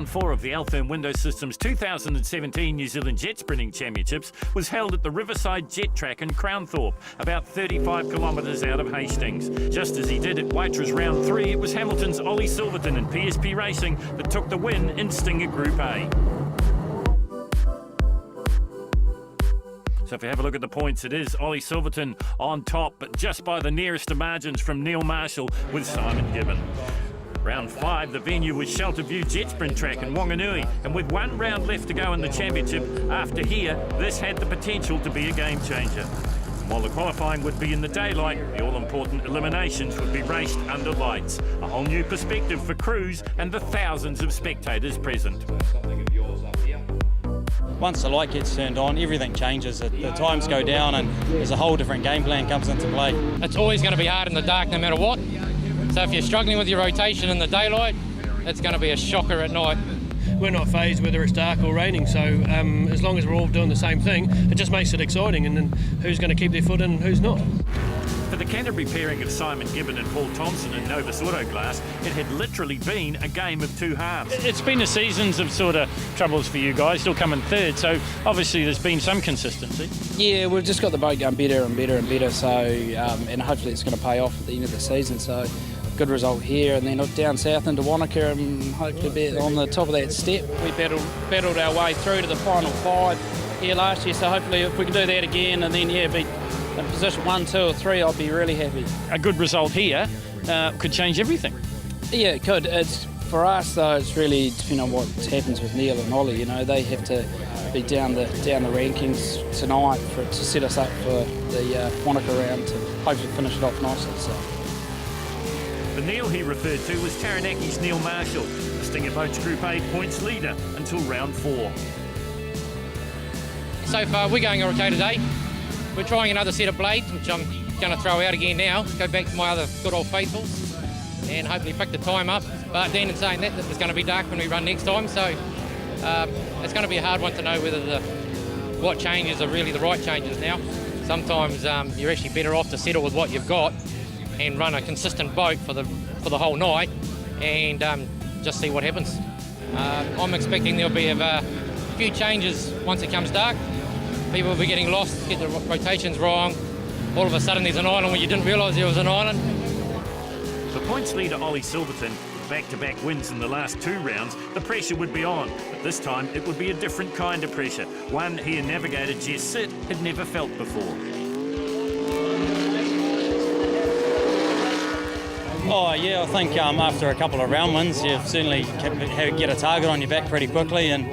Round 4 of the Altherm Window Systems 2017 New Zealand Jetsprinting Championships was held at the Riverside Jet Track in Crownthorpe, about 35 kilometres out of Hastings. Just as he did at Waitra's Round 3, it was Hamilton's Ollie Silverton in PSP Racing that took the win in Stinger Group A. So if you have a look at the points, it is Ollie Silverton on top, but just by the nearest of margins from Neil Marshall with Simon Gibbon. Round 5, the venue was Shelter View Jetsprint track in Whanganui, and with one round left to go in the championship, after here, this had the potential to be a game changer. While the qualifying would be in the daylight, the all-important eliminations would be raced under lights. A whole new perspective for crews and the thousands of spectators present. Once the light gets turned on, everything changes. The times go down and there's a whole different game plan comes into play. It's always going to be hard in the dark no matter what. So if you're struggling with your rotation in the daylight, it's going to be a shocker at night. We're not phased whether it's dark or raining, so as long as we're all doing the same thing, it just makes it exciting, and then who's going to keep their foot in and who's not. For the Canterbury pairing of Simon Gibbon and Paul Thompson in Novus Autoglass, it had literally been a game of two halves. It's been a seasons of sort of troubles for you guys, still coming third, so obviously there's been some consistency. Yeah, we've just got the boat going better and better and better, so and hopefully it's going to pay off at the end of the season. So good result here, and then down south into Wanaka and hopefully be on the top of that step. We battled our way through to the final 5 here last year, so hopefully if we can do that again and then be in position 1, 2 or 3, I'll be really happy. A good result here could change everything. Yeah, it could. It's, for us though, it's really depending on what happens with Neil and Ollie. You know, they have to be down the rankings tonight to set us up for the Wanaka round to hopefully finish it off nicely. So. The Neil he referred to was Taranaki's Neil Marshall, the Stinger Boats Group A points leader until round 4. So far we're going okay today. We're trying another set of blades, which I'm going to throw out again now, go back to my other good old faithfuls and hopefully pick the time up. But then in saying that, it's going to be dark when we run next time, so it's going to be a hard one to know whether what changes are really the right changes now. Sometimes you're actually better off to settle with what you've got and run a consistent boat for the whole night and just see what happens. I'm expecting there'll be a few changes once it comes dark. People will be getting lost, get the rotations wrong. All of a sudden there's an island where you didn't realise there was an island. For points leader Ollie Silverton, with back-to-back wins in the last 2 rounds, the pressure would be on. But this time it would be a different kind of pressure, one he and navigator Jess Sitt had never felt before. Oh yeah, I think after a couple of round wins, you certainly get a target on your back pretty quickly, and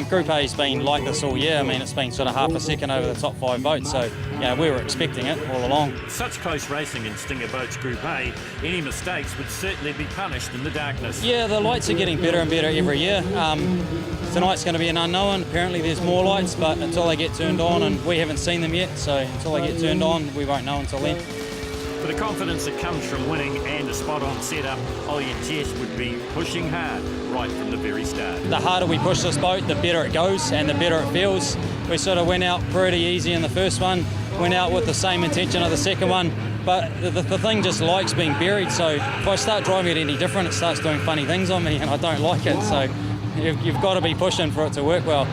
Group A's been like this all year. I mean, it's been sort of half a second over the top 5 boats, so yeah, we were expecting it all along. With such close racing in Stinger Boats Group A, any mistakes would certainly be punished in the darkness. Yeah, the lights are getting better and better every year. Tonight's going to be an unknown. Apparently there's more lights, but until they get turned on, and we haven't seen them yet, so until they get turned on, we won't know until then. For the confidence that comes from winning and a spot-on setup, Ollie and Jess would be pushing hard right from the very start. The harder we push this boat, the better it goes and the better it feels. We sort of went out pretty easy in the first one, went out with the same intention of the second one, but the thing just likes being buried, so if I start driving it any different, it starts doing funny things on me and I don't like it, so you've got to be pushing for it to work well.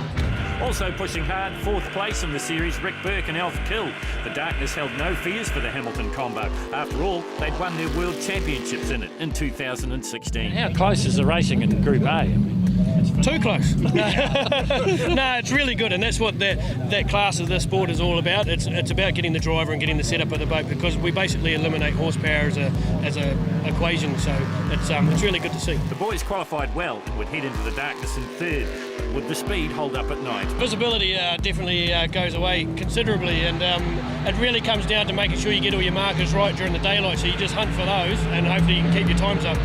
Also pushing hard, 4th place in the series, Rick Burke and Alf Kill. The darkness held no fears for the Hamilton combo. After all, they'd won their World Championships in it in 2016. How close is the racing in Group A? Too close. No, it's really good, and that's what that class of this sport is all about. It's about getting the driver and getting the setup of the boat, because we basically eliminate horsepower as a equation, so it's really good to see. The boys qualified well and would head into the darkness in 3rd, but would the speed hold up at night? Visibility definitely goes away considerably, and it really comes down to making sure you get all your markers right during the daylight, so you just hunt for those and hopefully you can keep your times up.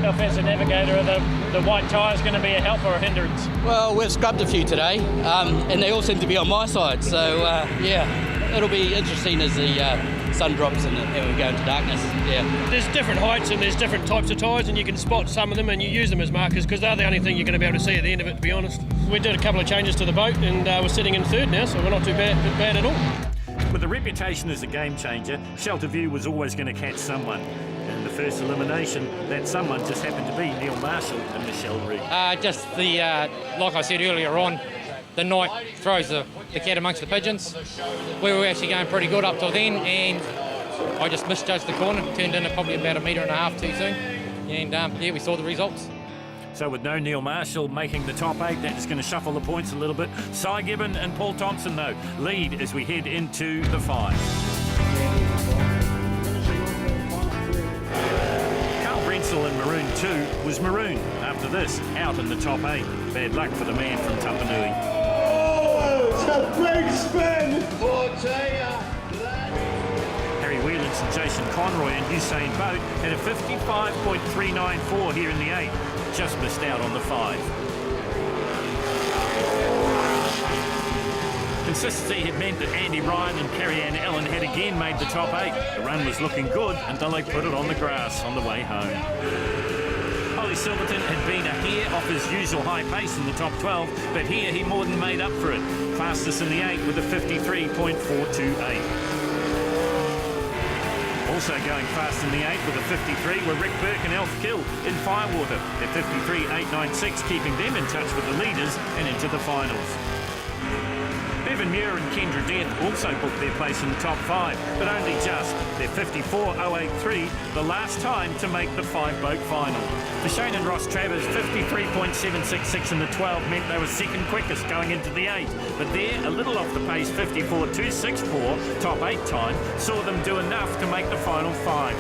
How as a navigator, are the white tyres going to be a help or a hindrance? Well, we've scrubbed a few today, and they all seem to be on my side, so yeah, it'll be interesting as the sun drops and we go into darkness. Yeah. There's different heights and there's different types of tyres, and you can spot some of them and you use them as markers, because they're the only thing you're going to be able to see at the end of it, to be honest. We did a couple of changes to the boat, and we're sitting in 3rd now, so we're not too bad at all. With a reputation as a game changer, Shelter View was always going to catch someone. And in the first elimination. That someone just happened to be Neil Marshall and Michelle Reid. Just the, like I said earlier on, the night throws the cat amongst the pigeons. We were actually going pretty good up till then, and I just misjudged the corner, turned in at probably about 1.5 metres too soon, and yeah, we saw the results. So with no Neil Marshall making the top 8, that's going to shuffle the points a little bit. Cy Gibbon and Paul Thompson, though, lead as we head into the 5. Carl Brensel in Maroon 2 was maroon. After this, out in the top 8. Bad luck for the man from Tapanui. Oh, it's a big spin for Tia. Harry Whelans and Jason Conroy and Usain Bolt had a 55.394 here in the 8. Just missed out on the 5. Consistency had meant that Andy Ryan and Kerry-Ann Ellen had again made the top 8. The run was looking good until they put it on the grass on the way home. Ollie Silverton had been a hair off his usual high pace in the top 12, but here he more than made up for it. Fastest in the 8 with a 53.428. Also going fast in the 8 with a 53 were Rick Burke and Alf Kill in Firewater at 53.896, keeping them in touch with the leaders and into the finals. Bevan Muir and Kendra Death also booked their place in the top 5, but only just. Their 54.083, the last time to make the 5-boat final. For Shane and Ross Travers, 53.766 in the 12 meant they were second quickest going into the 8, but there, a little off the pace 54.264 top 8 time saw them do enough to make the final 5.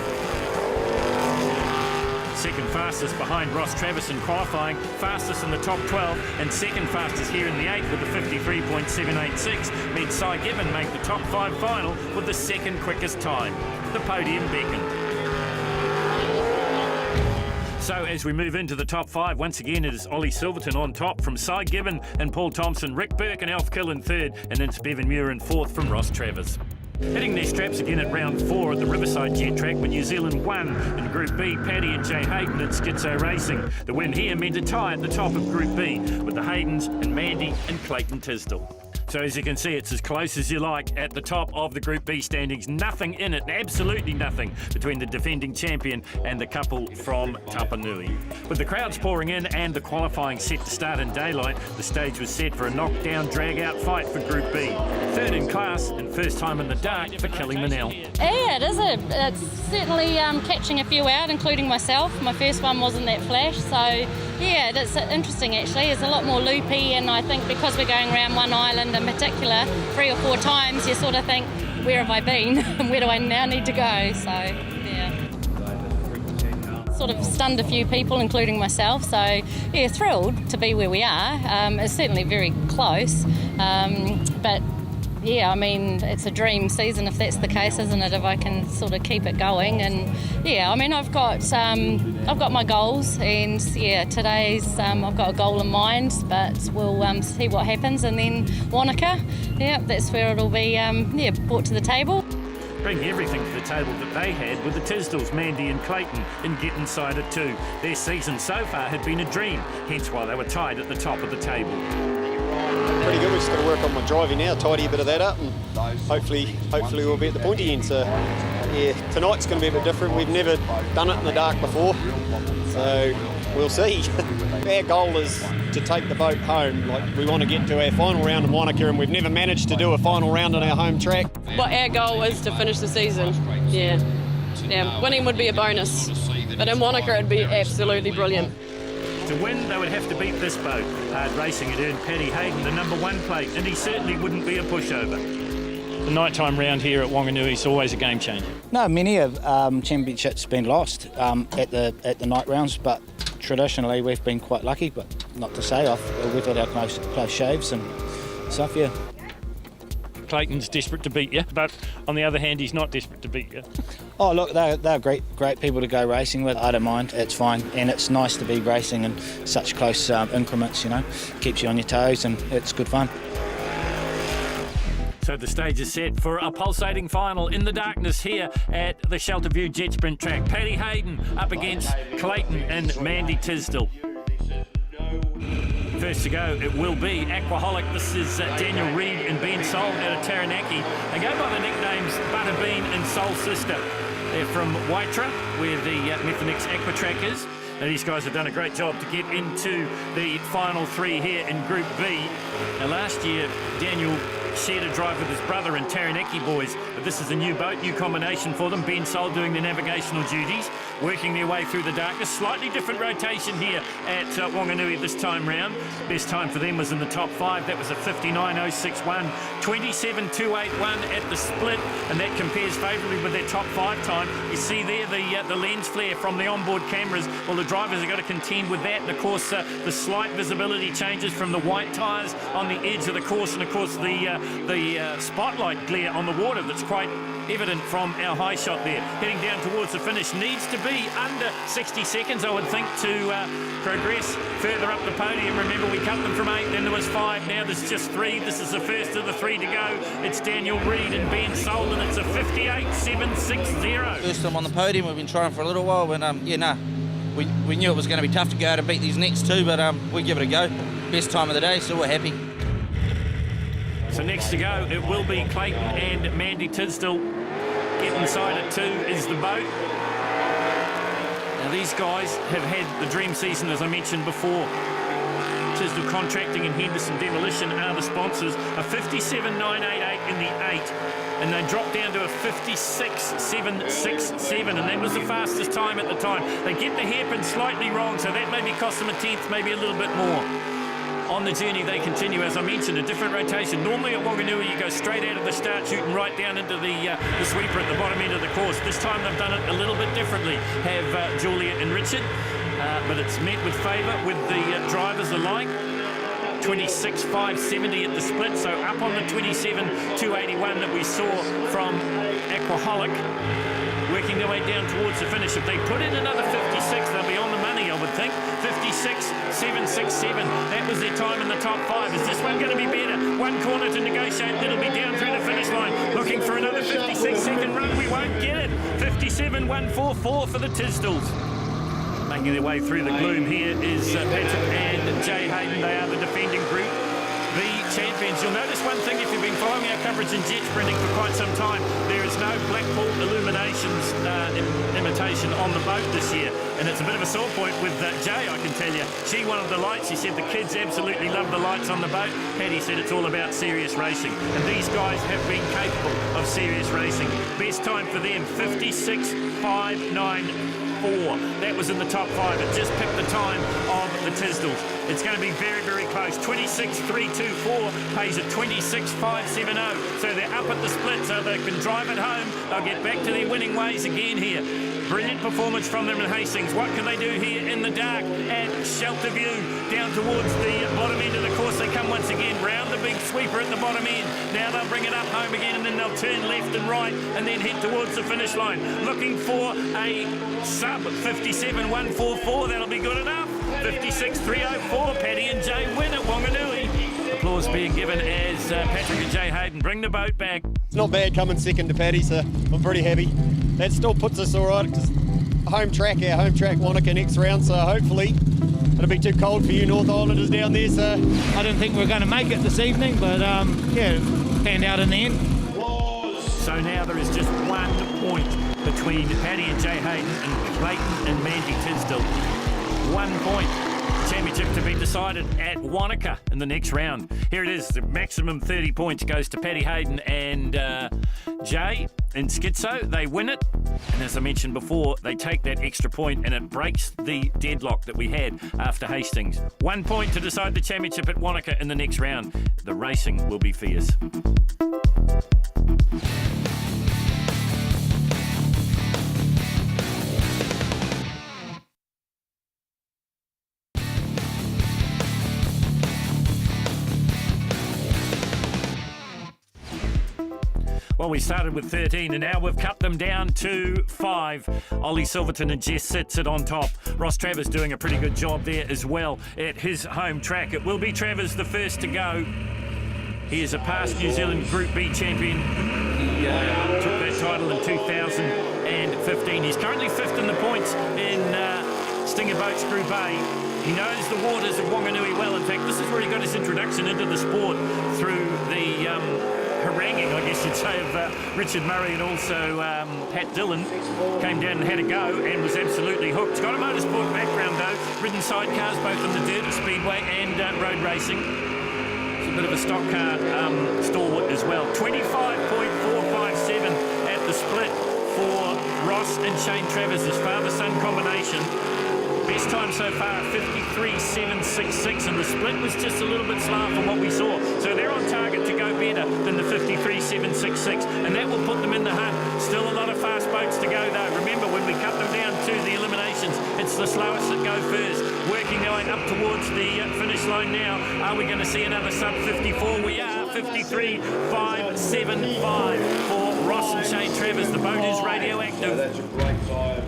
Second fastest behind Ross Travis in qualifying, fastest in the top 12, and second fastest here in the 8 with the 53.786 meant Cy Gibbon make the top 5 final with the second quickest time. The podium beckoned. So as we move into the top 5, once again it is Ollie Silverton on top from Cy Gibbon and Paul Thompson, Rick Burke and Alf Kill in 3rd, and then it's Bevan Muir in 4th from Ross Travers. Hitting their straps again at round 4 at the Riverside Jet Track when New Zealand won in Group B, Paddy and Jay Hayden at Schizo Racing. The win here meant a tie at the top of Group B with the Haydens and Mandy and Clayton Tisdall. So as you can see, it's as close as you like at the top of the Group B standings. Nothing in it, absolutely nothing, between the defending champion and the couple from Tapanui. With the crowds pouring in and the qualifying set to start in daylight, the stage was set for a knockdown, drag-out fight for Group B. 3rd in class and first time in the dark for Kelly Manell. Yeah, it is. It's certainly catching a few out, including myself. My first one wasn't that flash, so yeah, it's interesting actually. It's a lot more loopy, and I think because we're going around one island in particular 3 or 4 times, you sort of think, where have I been and where do I now need to go? So yeah, sort of stunned a few people, including myself. So yeah, thrilled to be where we are. It's certainly very close, but yeah, I mean, it's a dream season if that's the case, isn't it? If I can sort of keep it going, and yeah, I mean, I've got my goals, and yeah, today's I've got a goal in mind, but we'll see what happens, and then Wanaka, yeah, that's where it'll be, yeah, brought to the table. Bring everything to the table that they had with the Tisdalls, Mandy and Clayton in Get Inside It too. Their season so far had been a dream, hence why they were tied at the top of the table. Pretty good. We've just got to work on my driving now, tidy a bit of that up, and hopefully we'll be at the pointy end. So yeah, tonight's going to be a bit different. We've never done it in the dark before, so we'll see. Our goal is to take the boat home. Like, we want to get to our final round in Wanaka, and we've never managed to do a final round on our home track. What our goal is to finish the season. Yeah, winning would be a bonus, but in Wanaka it'd be absolutely brilliant. To win, they would have to beat this boat. Hard racing had earned Paddy Hayden the number 1 plate, and he certainly wouldn't be a pushover. The nighttime round here at Whanganui is always a game changer. No, many of championships been lost at the night rounds, but traditionally we've been quite lucky. But not to say we've had our close shaves and stuff. Yeah. Clayton's desperate to beat you, but on the other hand, he's not desperate to beat you. Oh, look, they're great people to go racing with. I don't mind, it's fine, and it's nice to be racing in such close increments, you know. Keeps you on your toes, and it's good fun. So the stage is set for a pulsating final in the darkness here at the Shelterview Jetsprint track. Paddy Hayden up against Clayton and Mandy Tisdall. First to go, it will be Aquaholic. This is Daniel Reid and Ben Sol out of Taranaki. They go by the nicknames Butterbean and Soul Sister. They're from Waitra, where the Methanix Aquatrack is. Now, these guys have done a great job to get into the final three here in Group B. Now, last year, Daniel shared a drive with his brother and Taranaki boys, but this is a new boat, new combination for them. Ben Sol doing the navigational duties, working their way through the darkness. Slightly different rotation here at Whanganui this time round. Best time for them was in the top 5. That was a 59.061, 27.281 at the split, and that compares favourably with their top 5 time. You see there the lens flare from the onboard cameras. Well, the drivers have got to contend with that, and of course the slight visibility changes from the white tyres on the edge of the course, and of course the spotlight glare on the water that's quite evident from our high shot there. Heading down towards the finish, needs to be under 60 seconds, I would think, to progress further up the podium. Remember, we cut them from 8, then there was 5, now there's just 3. This is the first of the 3 to go. It's Daniel Reid and Ben Sol, and it's a 58.760. First time on the podium. We've been trying for a little while, and we knew it was going to be tough to go out and beat these next 2, but we give it a go. Best time of the day, so we're happy. So next to go, it will be Clayton and Mandy Tisdall. Get inside at 2 is the boat. Now these guys have had the dream season, as I mentioned before. Tisdall Contracting and Henderson Demolition are the sponsors. A 57.988 in the 8. And they dropped down to a 56.767, and that was the fastest time at the time. They get the hairpin slightly wrong, so that maybe cost them a tenth, maybe a little bit more. On the journey, they continue, as I mentioned, a different rotation. Normally at Whanganui, you go straight out of the start, shooting right down into the sweeper at the bottom end of the course. This time they've done it a little bit differently, have Juliet and Richard, but it's met with favour with the drivers alike. 26.570 at the split, so up on the 27.281 that we saw from Aquaholic. Working their way down towards the finish. If they put in another 56, they'll be on the money, I would think. 56.767. That was their time in the top 5. Is this one going to be better? One corner to negotiate. It'll be down through the finish line. Looking for another 56-second run. We won't get it. 57.144 for the Tisdalls. Making their way through the gloom here is Patrick and Jay Hayden. They are the defending group, the champions. You'll notice one thing if you've been following our coverage in Jetsprinting for quite some time. There is no Blackpool Illuminations imitation on the boat this year, and it's a bit of a sore point with Jay, I can tell you. She wanted the lights. She said the kids absolutely love the lights on the boat. Paddy said it's all about serious racing, and these guys have been capable of serious racing. Best time for them, 56.594. That was in the top 5. It just picked the time of the Tisdalls. It's going to be very, very close. 26.324 pays at 26.570. So they're up at the split, so they can drive it home. They'll get back to their winning ways again here. Brilliant performance from them in Hastings. What can they do here in the dark at Shelter View? Down towards the bottom end of the course they come once again. Round the big sweeper at the bottom end. Now they'll bring it up home again, and then they'll turn left and right and then head towards the finish line. Looking for a sub 57.144. That'll be good enough. 56.304. Paddy and Jay win at Whanganui. Applause being given as Patrick and Jay Hayden bring the boat back. It's not bad coming second to Paddy, so I'm pretty happy. That still puts us all right, because our home track Wanaka next round, so hopefully it'll be too cold for you North Islanders down there. So I didn't think we were going to make it this evening, but panned out in the end. So now there is just 1 point between Paddy and Jay Hayden and Clayton and Mandy Tisdall. 1 point. Championship to be decided at Wanaka in the next round. Here it is. The maximum 30 points goes to Paddy Hayden and Jay in Schizo. They win it. And as I mentioned before, they take that extra point and it breaks the deadlock that we had after Hastings. 1 point to decide the championship at Wanaka in the next round. The racing will be fierce. Well, we started with 13 and now we've cut them down to 5. Ollie Silverton and Jess sit on top. Ross Travers doing a pretty good job there as well at his home track. It will be Travers the first to go. He is a past New Zealand Group B champion. He took that title in 2015. He's currently 5th in the points in Stinger Boats Group A. He knows the waters of Whanganui well. In fact, this is where he got his introduction into the sport through the haranguing, I guess you'd say, of Richard Murray and also Pat Dillon, came down and had a go and was absolutely hooked. Got a motorsport background though, ridden sidecars both on the dirt, speedway and road racing. It's a bit of a stock car stalwart as well. 25.457 at the split for Ross and Shane Travers, his father-son combination. Best time so far, 53.766, and the split was just a little bit slow from what we saw. So they're on target to go better than the 53.766, and that will put them in the hunt. Still a lot of fast boats to go though. Remember, when we cut them down to the eliminations, it's the slowest that go first. Working their way up towards the finish line now. Are we going to see another sub 54? We are. 53.575 for Ross and Shane Travers. The boat is radioactive. That's a great time.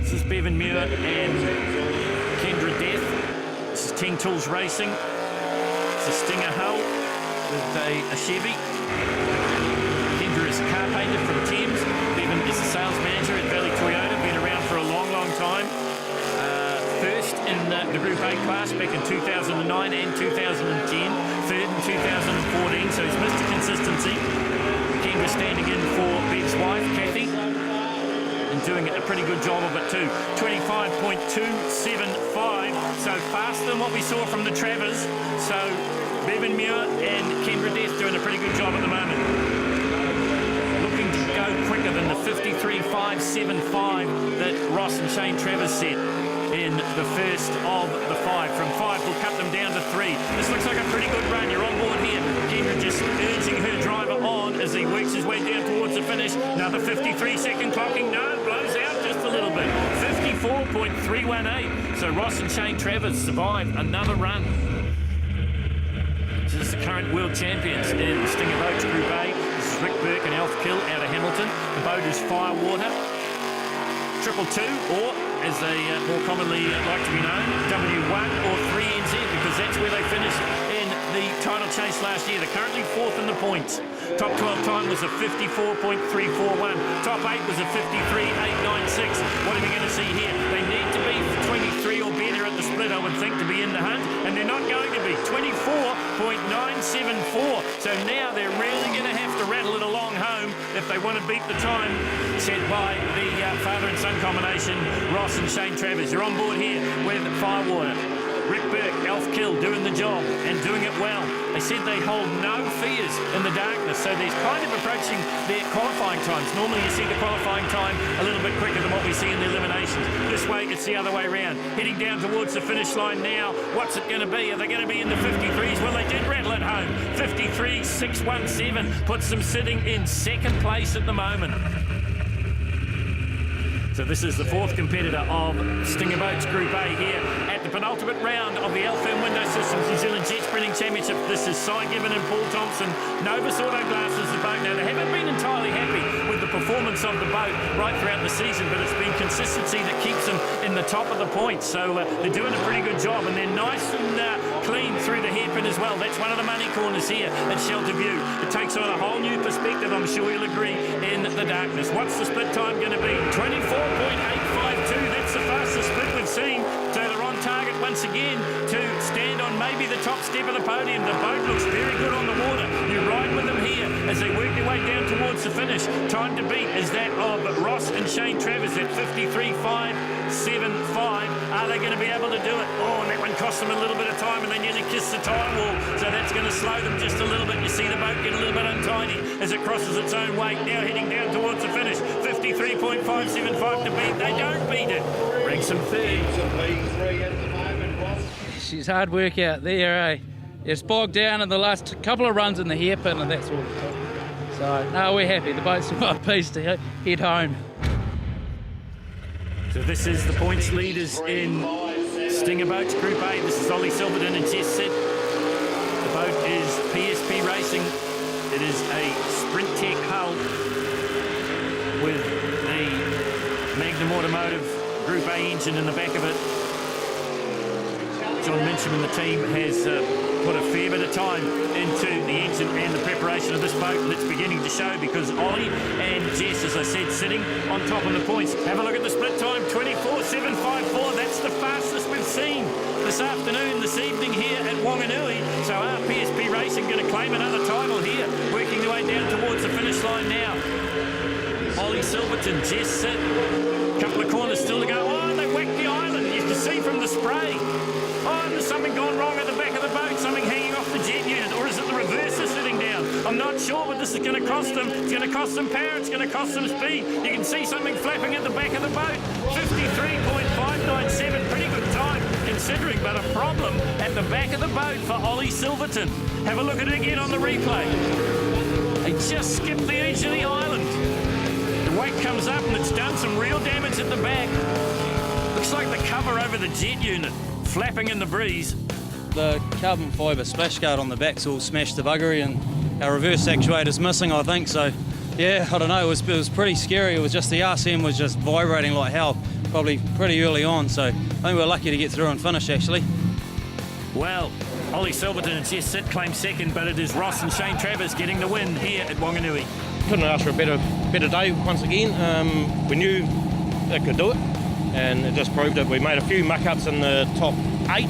This is Bevan Muir and Kendra Death. This is 10 Tools Racing. It's a Stinger hull with a Chevy. Kendra is a car painter from Thames. Bevan is a sales manager at Valley Toyota, been around for a long, long time. First in the Group A class back in 2009 and 2010. Third in 2014, so he's Mr. Consistency. Kendra standing in for Bev's wife, Kathy, and doing a pretty good job of it too. 25.275, so faster than what we saw from the Travers. So Bevan Muir and Kendra Death doing a pretty good job at the moment. Looking to go quicker than the 53.575 that Ross and Shane Travers set in the first of the 5. From 5, we'll cut them down to 3. This looks like a pretty good run. You're on board here. Kendra just urging her driver on as he works his way down towards the finish. Another 53-second clocking. No, blows out just a little bit. 54.318. So Ross and Shane Travers survive another run. This is the current world champions in Stinger Boats Group A. This is Rick Burke and Alf Kill out of Hamilton. The boat is Firewater. 222, or as they more commonly like to be known, W1 or 3NZ, because that's where they finished in the title chase last year. They're currently 4th in the points. Top 12 time was a 54.341. Top 8 was a 53.896. What are we going to see here? They need to be 23 or better at the split, I would think, to be in the hunt, and they're not going to be. 24.974. So now they're really going to have to rattle it along home if they want to beat the time set by the father and son combination, Ross and Shane Travers. You're on board here with Firewater. Rick Burke, Alf Kill doing the job and doing it well. They said they hold no fears in the darkness, so they're kind of approaching their qualifying times. Normally you see the qualifying time a little bit quicker than what we see in the eliminations. This way it's the other way around. Heading down towards the finish line now. What's it going to be? Are they going to be in the 53s? Well, they did rattle it home. 53.617 puts them sitting in second place at the moment. So this is the 4th competitor of Stinger Boats Group A here at the penultimate round of the Alfirm Window Systems New Zealand Jetsprint Championship. This is Cy Gibbon and Paul Thompson. Novus Auto Glass is the boat. Now, they haven't been entirely happy with the performance of the boat right throughout the season, but it's been consistency that keeps them in the top of the points. So they're doing a pretty good job, and they're nice and clean through the hairpin as well. That's one of the money corners here at Shelter View. It takes on a whole new perspective, I'm sure you'll agree, in the darkness. What's the split time going to be? 24.852. That's the fastest split we've seen. So they're on target once again to stand on maybe the top step of the podium. The boat looks very good on the water. You ride with them here as they work their way down towards the finish. Time to beat is that of Ross and Shane Travers at 53.575. Are they going to be able to do it? Oh, and that one cost them a little bit of time, and they nearly kissed the time wall. So that's going to slow them just a little bit. You see the boat get a little bit untidy as it crosses its own weight. Now heading down towards the finish. 53.575 to beat. They don't beat it. Ranks them third. She's hard work out there, eh? It's bogged down in the last couple of runs in the hairpin, and that's all it took. So, no, we're happy. The boat's got a piece to head home. So this is the points leaders in Stinger Boats Group A. This is Ollie Silverton and Jess Sid. The boat is PSP Racing. It is a Sprint Tech hull with the Magnum Automotive Group A engine in the back of it. John Mincham and the team has put a fair bit of time into the engine and the preparation of this boat, and it's beginning to show because Ollie and Jess, as I said, sitting on top of the points. Have a look at the split time, 24.754. That's the fastest we've seen this afternoon, this evening here at Whanganui. So are PSP Racing claim another title here, working their way down towards the finish line now. Ollie Silverton, Jess Sit. Couple of corners still to go. Oh, they whacked the island. You can see from the spray. Oh, there's something gone wrong at the back of the boat, something hanging off the jet unit, or is it the reverser sitting down? I'm not sure, but this is going to cost them. It's going to cost them power, it's going to cost them speed. You can see something flapping at the back of the boat. 53.597, pretty good time considering, but a problem at the back of the boat for Ollie Silverton. Have a look at it again on the replay. They just skipped the edge of the island. The wake comes up and it's done some real damage at the back. Looks like the cover over the jet unit flapping in the breeze. The carbon fibre splash guard on the back's all smashed to buggery, and our reverse actuator's missing, I think. So, yeah, I don't know. It was pretty scary. It was just the RCM was just vibrating like hell, probably pretty early on. So I think we were lucky to get through and finish, actually. Well, Ollie Silverton and Jess Sit claim second, but it is Ross and Shane Travers getting the win here at Whanganui. Couldn't ask for a better day once again. We knew it could do it, and it just proved it. We made a few muck-ups in the top 8.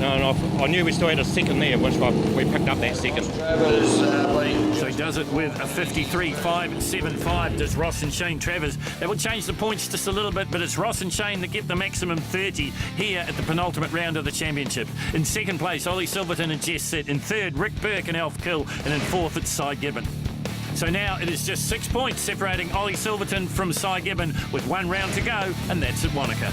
And I knew we still had a second there, which we picked up that second. So he does it with a 53.575, does Ross and Shane Travers. That will change the points just a little bit, but it's Ross and Shane that get the maximum 30 here at the penultimate round of the championship. In second place, Ollie Silverton and Jess Sit. In third, Rick Burke and Alf Kill. And in fourth, it's Cy Gibbon. So now it is just 6 points separating Ollie Silverton from Cy Gibbon with 1 round to go, and that's at Wanaka.